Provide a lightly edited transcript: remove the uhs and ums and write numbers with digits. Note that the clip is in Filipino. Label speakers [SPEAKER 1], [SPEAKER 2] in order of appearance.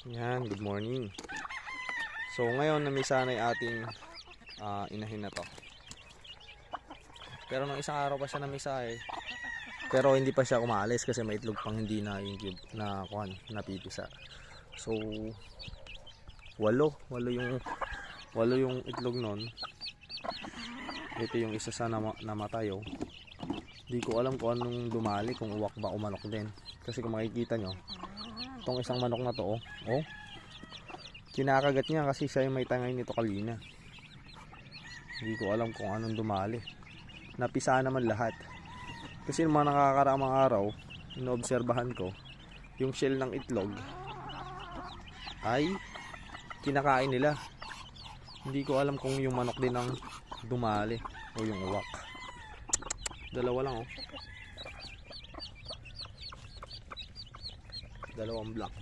[SPEAKER 1] Yan, good morning. So ngayon namisa na yung ating inahin na to. Pero nung isang araw pa siya namisa eh. Pero hindi pa siya umaalis kasi may itlog pang hindi na incube na kuan, napipisa. So walo yung itlog nun. Ito yung isa sa namatay oh. Hindi ko alam kung anong dumali, kung uwak ba o manok din. Kasi kung makikita nyo, itong isang manok na to oh, kinakagat niya kasi siya yung may tangay nito kanina. Hindi ko alam kung anong dumali. Napisa naman lahat. Kasi yung mga nakakaraang araw, inoobserbahan ko, yung shell ng itlog ay kinakain nila. Hindi ko alam kung yung manok din ang dumali o yung uwak. Dalawa lang oh. Dalawang black.